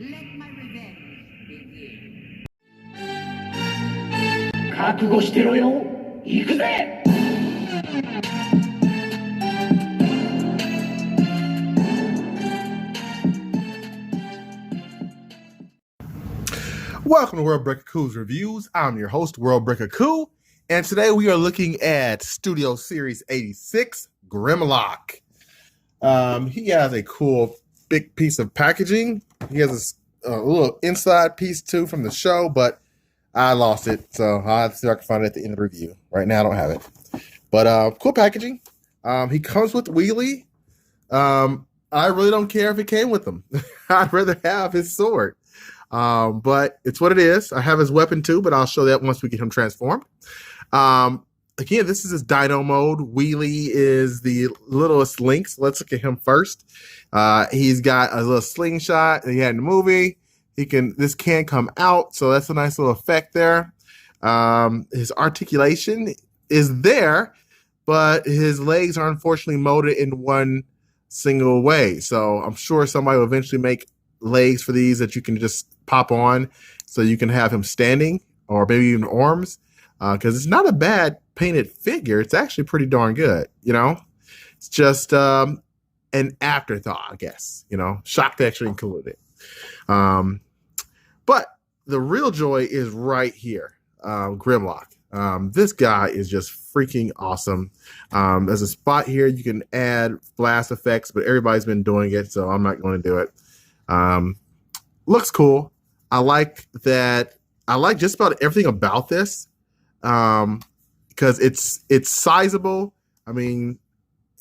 Let my revenge begin. 覚悟してろよ。行くぜ。Welcome to World Breaker Cool's Reviews. I'm your host, World Breaker Cool, and today we are looking at Studio Series 86, Grimlock. He has a cool big piece of packaging. He has a little inside piece too from the show, but I lost it, so I'll have to see if I can find it at the end of the review. Right now I don't have it. But cool packaging. He comes with Wheelie. I really don't care if it came with him. I'd rather have his sword. But it's what it is. I have his weapon too, but I'll show that once we get him transformed. Again, this is his dino mode. Wheelie is the littlest link. So let's look at him first. He's got a little slingshot that he had in the movie. This can come out, so that's a nice little effect there. His articulation is there, but his legs are unfortunately molded in one single way. So I'm sure somebody will eventually make legs for these that you can just pop on so you can have him standing or maybe even arms, because it's not a bad painted figure. It's actually pretty darn good, you know. It's just an afterthought, I guess, you know. Shocked they actually included it. But the real joy is right here. Grimlock. This guy is just freaking awesome. There's a spot here you can add blast effects, but everybody's been doing it, so I'm not going to do it. Looks cool. I like that. I like just about everything about this, because it's sizable. I mean,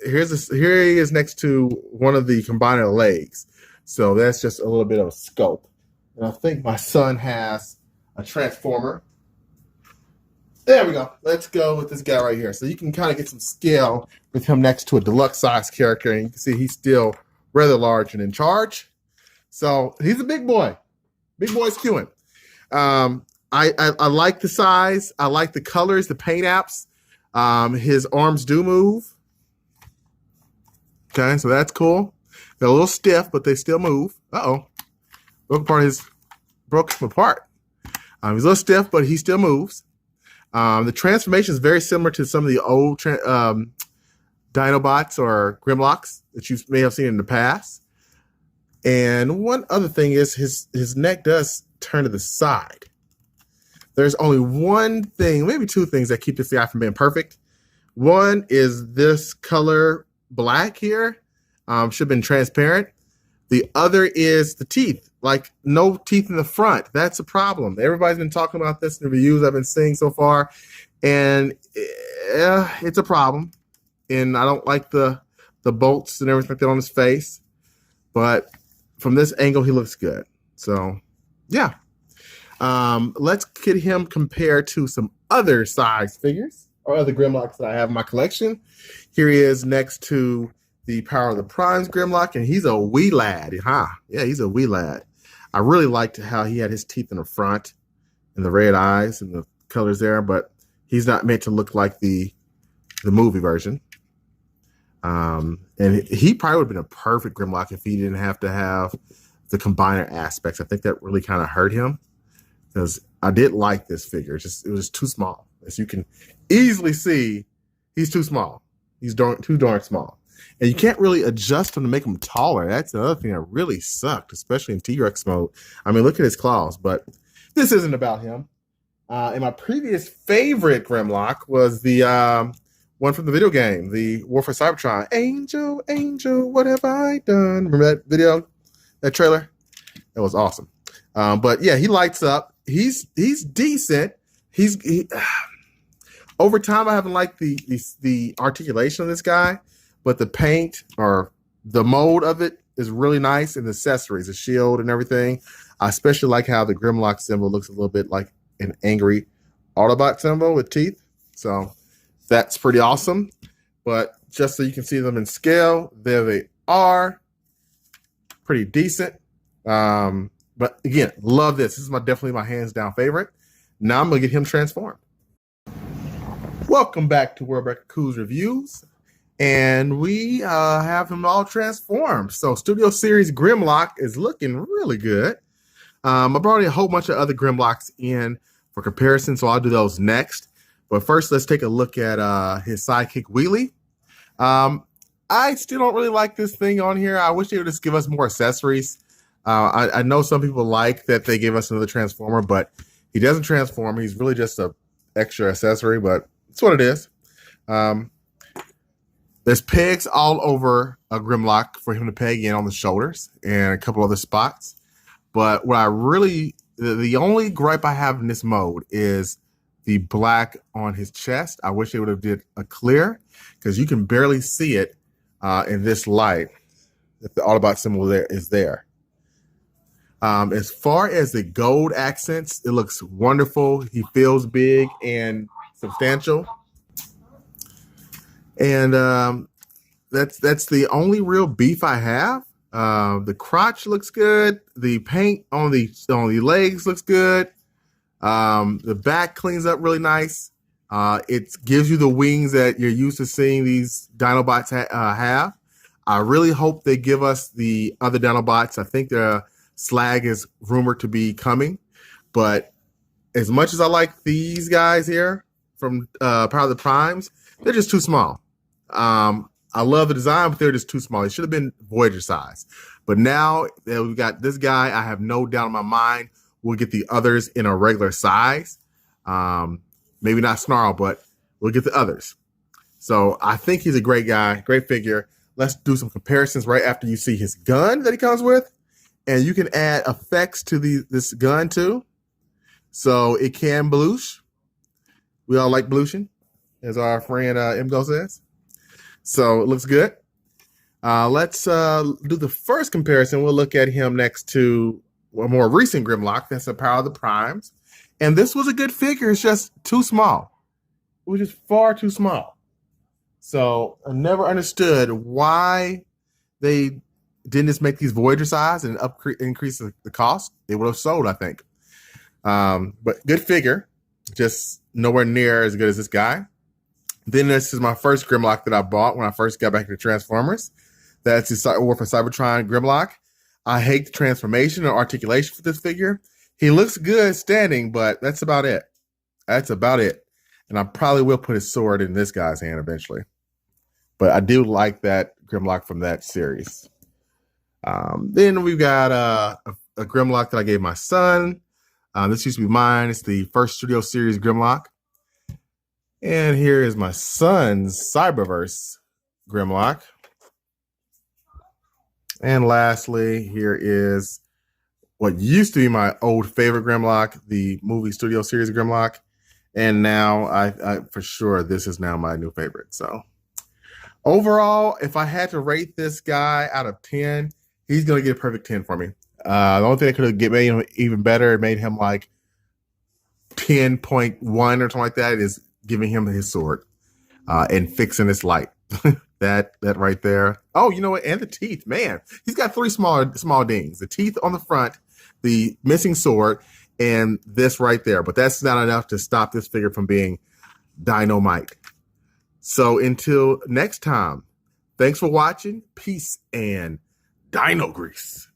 here he is next to one of the combiner legs, so that's just a little bit of a scope. And I think my son has a transformer. There we go. Let's go with this guy right here. So you can kind of get some scale with him next to a deluxe size character, and you can see he's still rather large and in charge. So he's a big boy. Big boy skewing. I like the size. I like the colors, the paint apps. His arms do move. Okay, so that's cool. They're a little stiff, but they still move. Uh-oh. Broke him apart. He's a little stiff, but he still moves. The transformation is very similar to some of the old Dinobots or Grimlocks that you may have seen in the past. And one other thing is his neck does turn to the side. There's only one thing, maybe two things that keep this guy from being perfect. One is this color black here. Should have been transparent. The other is the teeth, like no teeth in the front. That's a problem. Everybody's been talking about this in the reviews I've been seeing so far, and it's a problem. And I don't like the bolts and everything like that on his face, but from this angle, he looks good. So, yeah. Let's get him compared to some other size figures or other Grimlocks that I have in my collection. Here he is next to the Power of the Primes Grimlock, and he's a wee lad. Huh? Yeah, he's a wee lad. I really liked how he had his teeth in the front and the red eyes and the colors there, but he's not meant to look like the movie version. And he probably would have been a perfect Grimlock if he didn't have to have the combiner aspects. I think that really kind of hurt him, because I did like this figure. It was too small. As you can easily see, he's too small. He's too darn small. And you can't really adjust him to make him taller. That's the other thing that really sucked, especially in T-Rex mode. I mean, look at his claws, but this isn't about him. And my previous favorite Grimlock was the one from the video game, the War for Cybertron. Angel, Angel, what have I done? Remember that video, that trailer? That was awesome. But yeah, he lights up. He's decent. Over time, I haven't liked the articulation of this guy, but the paint or the mold of it is really nice, and the accessories, the shield and everything. I especially like how the Grimlock symbol looks a little bit like an angry Autobot symbol with teeth. So that's pretty awesome. But just so you can see them in scale, there they are. Pretty decent. But again, love this. This is definitely my hands down favorite. Now I'm going to get him transformed. Welcome back to World Breaker Cool's Reviews. And we have him all transformed. So Studio Series Grimlock is looking really good. I brought a whole bunch of other Grimlocks in for comparison, so I'll do those next. But first, let's take a look at his sidekick Wheelie. I still don't really like this thing on here. I wish they would just give us more accessories. I know some people like that they give us another transformer, but he doesn't transform. He's really just a extra accessory, but it's what it is. There's pegs all over a Grimlock for him to peg in on the shoulders and a couple other spots. But what I really, the only gripe I have in this mode is the black on his chest. I wish they would have did a clear, because you can barely see it in this light that the Autobot symbol there is there. As far as the gold accents, it looks wonderful. He feels big and substantial. And that's the only real beef I have. The crotch looks good. The paint on the legs looks good. The back cleans up really nice. It gives you the wings that you're used to seeing these Dinobots have. I really hope they give us the other Dinobots. I think the Slag is rumored to be coming, but as much as I like these guys here from Power of the Primes, they're just too small. I love the design, but they're just too small. They should have been Voyager size. But now that we've got this guy, I have no doubt in my mind we'll get the others in a regular size. Maybe not Snarl, but we'll get the others. So I think he's a great guy, great figure. Let's do some comparisons right after you see his gun that he comes with. And you can add effects to this gun too. So it can bloosh. We all like blooshing, as our friend Imgo says. So it looks good. Let's do the first comparison. We'll look at him next to a more recent Grimlock. That's the Power of the Primes. And this was a good figure. It's just too small. It was just far too small. So I never understood why they didn't just make these Voyager size and increase the cost. They would have sold, I think. But good figure. Just nowhere near as good as this guy. Then this is my first Grimlock that I bought when I first got back to Transformers. That's the War for Cybertron Grimlock. I hate the transformation or articulation for this figure. He looks good standing, but that's about it. That's about it. And I probably will put his sword in this guy's hand eventually. But I do like that Grimlock from that series. Then we've got a Grimlock that I gave my son. This used to be mine. It's the first Studio Series Grimlock. And here is my son's Cyberverse Grimlock. And lastly, here is what used to be my old favorite Grimlock, the movie Studio Series Grimlock. And now I for sure, this is now my new favorite. So overall, if I had to rate this guy out of 10, he's going to get a perfect 10 for me. The only thing that could have made him even better, made him like 10.1 or something like that, is giving him his sword and fixing this light. that right there. Oh, you know what? And the teeth, man. He's got 3 small dings. The teeth on the front, the missing sword, and this right there. But that's not enough to stop this figure from being dynamite. So until next time, thanks for watching. Peace and Dino Grease.